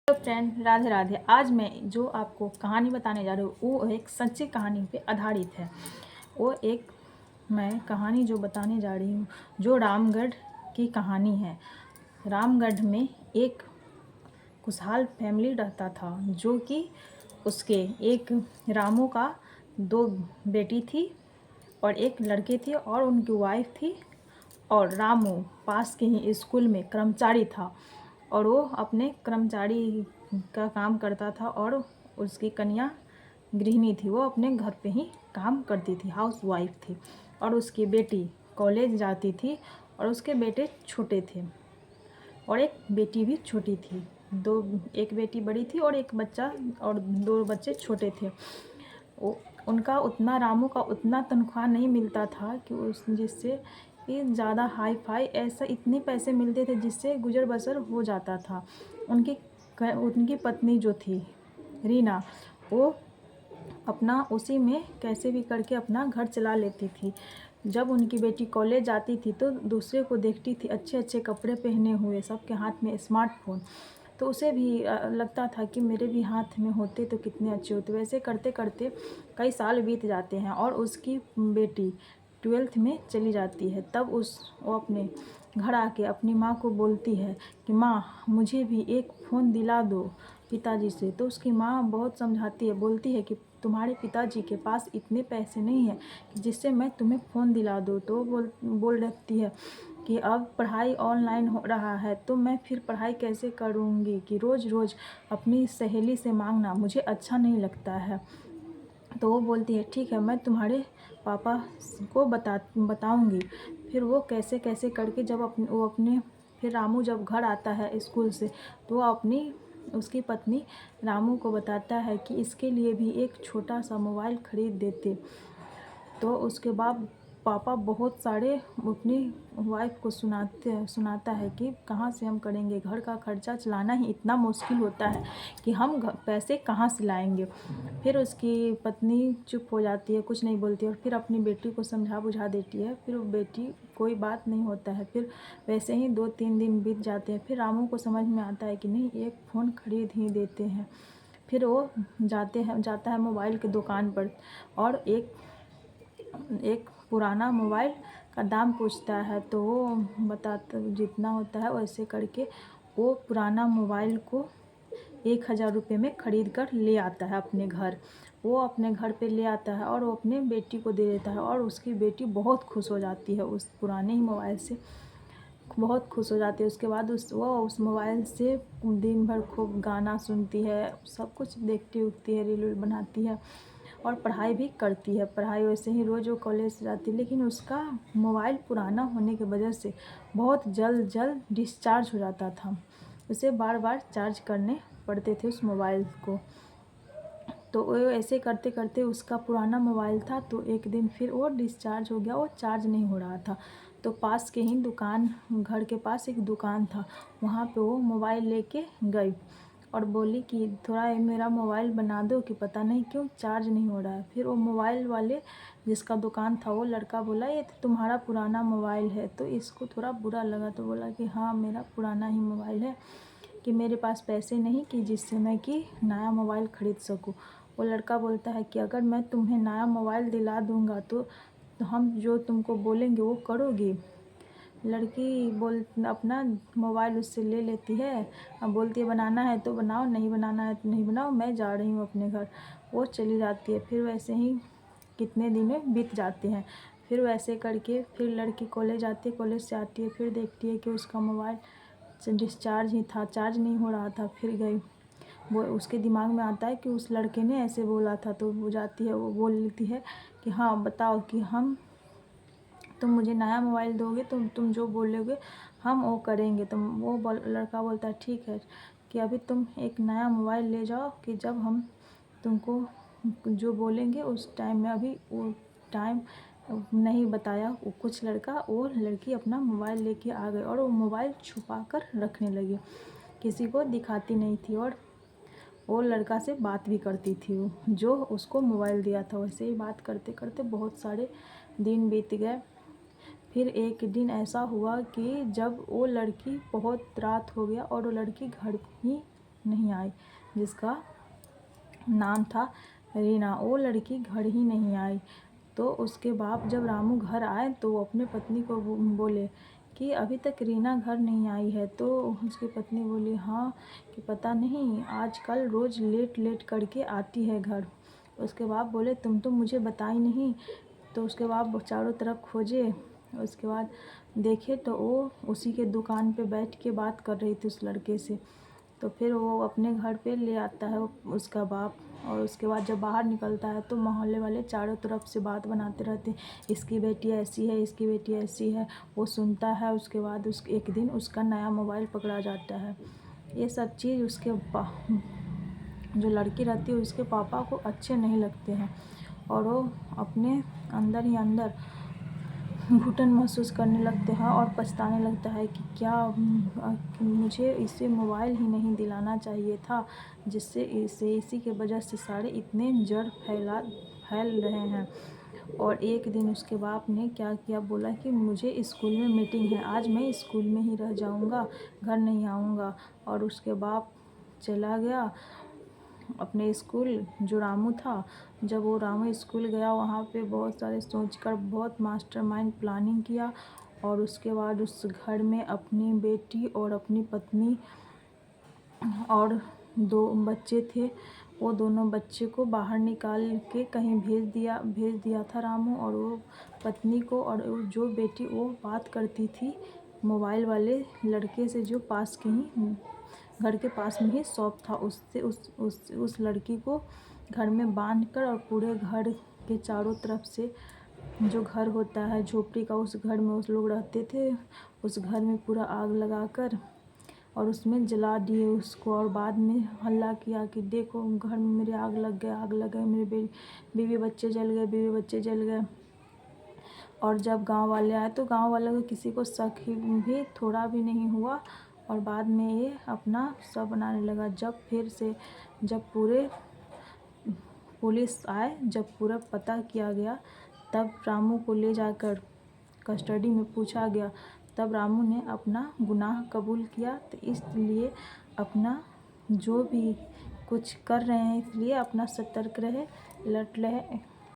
Hello friend, Radhe Radhe. आज मैं जो आपको कहानी बताने जा रही हूँ वो एक सच्ची कहानी पे आधारित है। वो एक मैं कहानी जो बताने जा रही हूँ जो रामगढ़ की कहानी है। रामगढ़ में एक खुशहाल फैमिली रहता था जो कि उसके एक रामू का 2 बेटी थी और एक लड़के थे और उनकी वाइफ थी। और रामू पास के ही स्कूल में कर्मचारी था और वो अपने कर्मचारी का काम करता था और उसकी कन्या गृहिणी थी। वो अपने घर पे ही काम करती थी, हाउस वाइफ थी। और उसकी बेटी कॉलेज जाती थी और उसके बेटे छोटे थे और एक बेटी भी छोटी थी। एक बेटी बड़ी थी और एक बच्चा और 2 बच्चे छोटे थे। उनका उतना रामू का उतना तनख्वाह नहीं मिलता था कि उस जिससे ये ज़्यादा हाई फाई ऐसा इतने पैसे मिलते थे जिससे गुजर बसर हो जाता था। उनकी पत्नी जो थी रीना, वो अपना उसी में कैसे भी करके अपना घर चला लेती थी। जब उनकी बेटी कॉलेज जाती थी तो दूसरे को देखती थी अच्छे अच्छे कपड़े पहने हुए, सबके हाथ में स्मार्टफोन, तो उसे भी लगता था कि मेरे भी हाथ में होते तो कितने अच्छे होते। वैसे करते करते कई साल बीत जाते हैं और उसकी बेटी 12th में चली जाती है। तब वो अपने घर आके अपनी माँ को बोलती है कि माँ मुझे भी एक फ़ोन दिला दो पिताजी से। तो उसकी माँ बहुत समझाती है, बोलती है कि तुम्हारे पिताजी के पास इतने पैसे नहीं हैं कि जिससे मैं तुम्हें फ़ोन दिला दूँ। तो बोल रखती है कि अब पढ़ाई ऑनलाइन हो रहा है तो मैं फिर पढ़ाई कैसे करूँगी कि रोज़ रोज़ अपनी सहेली से मांगना मुझे अच्छा नहीं लगता है। तो वो बोलती है ठीक है, मैं तुम्हारे पापा को बताऊँगी। फिर वो कैसे कैसे करके जब वो अपने फिर रामू जब घर आता है स्कूल से तो वो उसकी पत्नी रामू को बताता है कि इसके लिए भी एक छोटा सा मोबाइल ख़रीद देते। तो उसके बाद पापा बहुत सारे अपनी वाइफ को सुनाता है कि कहाँ से हम करेंगे, घर का खर्चा चलाना ही इतना मुश्किल होता है कि हम पैसे कहाँ से लाएंगे। फिर उसकी पत्नी चुप हो जाती है, कुछ नहीं बोलती और फिर अपनी बेटी को समझा बुझा देती है। फिर वो बेटी कोई बात नहीं होता है। फिर वैसे ही 2-3 दिन बीत जाते हैं। फिर रामू को समझ में आता है कि नहीं, एक फ़ोन खरीद ही देते हैं। फिर वो जाता है मोबाइल की दुकान पर और एक पुराना मोबाइल का दाम पूछता है। तो वो बताता जितना होता है वैसे करके वो पुराना मोबाइल को 1000 रुपये में ख़रीद कर ले आता है अपने घर। वो अपने घर पे ले आता है और वो अपने बेटी को दे देता है और उसकी बेटी बहुत खुश हो जाती है उस पुराने ही मोबाइल से, बहुत खुश हो जाती है। उसके बाद वो उस मोबाइल से दिन भर खूब गाना सुनती है, सब कुछ देखती उखती है, रील बनाती है और पढ़ाई भी करती है। पढ़ाई वैसे ही रोज़ वो कॉलेज जाती है, लेकिन उसका मोबाइल पुराना होने की वजह से बहुत जल्द डिस्चार्ज हो जाता था। उसे बार बार चार्ज करने पड़ते थे उस मोबाइल को। तो वो ऐसे करते करते उसका पुराना मोबाइल था तो एक दिन फिर वो डिस्चार्ज हो गया, वो चार्ज नहीं हो रहा था। तो पास के ही घर के पास एक दुकान था, वहाँ पे वो मोबाइल लेके गई और बोली कि थोड़ा ये मेरा मोबाइल बना दो कि पता नहीं क्यों चार्ज नहीं हो रहा है। फिर वो मोबाइल वाले जिसका दुकान था वो लड़का बोला ये तो तुम्हारा पुराना मोबाइल है। तो इसको थोड़ा बुरा लगा तो बोला कि हाँ मेरा पुराना ही मोबाइल है, कि मेरे पास पैसे नहीं कि जिससे मैं कि नया मोबाइल ख़रीद सकूं। वो लड़का बोलता है कि अगर मैं तुम्हें नया मोबाइल दिला दूंगा तो हम जो तुमको बोलेंगे वो करोगी। लड़की अपना मोबाइल उससे ले लेती है। अब बोलती है बनाना है तो बनाओ, नहीं बनाना है तो नहीं बनाओ, मैं जा रही हूँ अपने घर। वो चली जाती है। फिर वैसे ही कितने दिन में बीत जाते हैं। फिर वैसे करके फिर लड़की कॉलेज आती है, कॉलेज से आती है, फिर देखती है कि उसका मोबाइल डिस्चार्ज ही था, चार्ज नहीं हो रहा था। फिर गई, वो उसके दिमाग में आता है कि उस लड़के ने ऐसे बोला था। तो वो जाती है, वो बोल लेती है कि हाँ बताओ कि तुम मुझे नया मोबाइल दोगे तो तुम जो बोलोगे हम वो करेंगे। तो लड़का बोलता है ठीक है कि अभी तुम एक नया मोबाइल ले जाओ कि जब हम तुमको जो बोलेंगे उस टाइम में। अभी वो टाइम नहीं बताया वो कुछ वो लड़की अपना मोबाइल लेके आ गई और वो मोबाइल छुपा कर रखने लगी, किसी को दिखाती नहीं थी। और वो लड़का से बात भी करती थी, वो जो उसको मोबाइल दिया था। वैसे ही बात करते करते बहुत सारे दिन बीत गए। फिर एक दिन ऐसा हुआ कि जब वो लड़की बहुत रात हो गया और वो लड़की घर ही नहीं आई, जिसका नाम था रीना। वो लड़की घर ही नहीं आई। तो उसके बाद जब रामू घर आए तो वो अपने पत्नी को बोले कि अभी तक रीना घर नहीं आई है। तो उसकी पत्नी बोली हाँ कि पता नहीं आजकल रोज़ लेट लेट करके आती है घर। उसके बाद बोले तुम तो मुझे बताई नहीं। तो उसके बाद वो चारों तरफ खोजे। उसके बाद देखे तो वो उसी के दुकान पे बैठ के बात कर रही थी उस लड़के से। तो फिर वो अपने घर पे ले आता है उसका बाप। और उसके बाद जब बाहर निकलता है तो मोहल्ले वाले चारों तरफ से बात बनाते रहते हैं, इसकी बेटी ऐसी है, इसकी बेटी ऐसी है। वो सुनता है। उसके बाद एक दिन उसका नया मोबाइल पकड़ा जाता है। ये सब चीज़ जो लड़की रहती है उसके पापा को अच्छे नहीं लगते हैं और वो अपने अंदर ही अंदर घुटन महसूस करने लगते हैं और पछताने लगता है कि क्या मुझे इसे मोबाइल ही नहीं दिलाना चाहिए था, जिससे इसी के वजह से सारे इतने जड़ फैल रहे हैं। और एक दिन उसके बाप ने क्या किया, बोला कि मुझे स्कूल में मीटिंग है, आज मैं स्कूल में ही रह जाऊंगा, घर नहीं आऊंगा। और उसके बाप चला गया अपने स्कूल जो रामू था। जब वो रामू स्कूल गया वहाँ पे बहुत सारे सोचकर बहुत मास्टरमाइंड प्लानिंग किया। और उसके बाद उस घर में अपनी बेटी और अपनी पत्नी और 2 बच्चे थे। वो दोनों बच्चे को बाहर निकाल के कहीं भेज दिया था रामू। और वो पत्नी को और जो बेटी वो बात करती थी मोबाइल वाले लड़के से जो पास के ही घर के पास में ही शॉप था, उससे उस लड़की को घर में बांध कर और पूरे घर के चारों तरफ से जो घर होता है झोपड़ी का, उस घर में उस लोग रहते थे, उस घर में पूरा आग लगाकर और उसमें जला दिए उसको। और बाद में हल्ला किया कि देखो घर में मेरे आग लग गए, मेरे बीवी बच्चे जल गए। और जब गांव वाले आए तो गांव वालों को किसी को शक भी थोड़ा भी नहीं हुआ। और बाद में ये अपना सब बनाने लगा। जब पूरे पुलिस आए, जब पूरा पता किया गया, तब रामू को ले जाकर कस्टडी में पूछा गया। तब रामू ने अपना गुनाह कबूल किया। तो इसलिए अपना जो भी कुछ कर रहे हैं इसलिए अपना सतर्क रहे, अलर्ट रहे।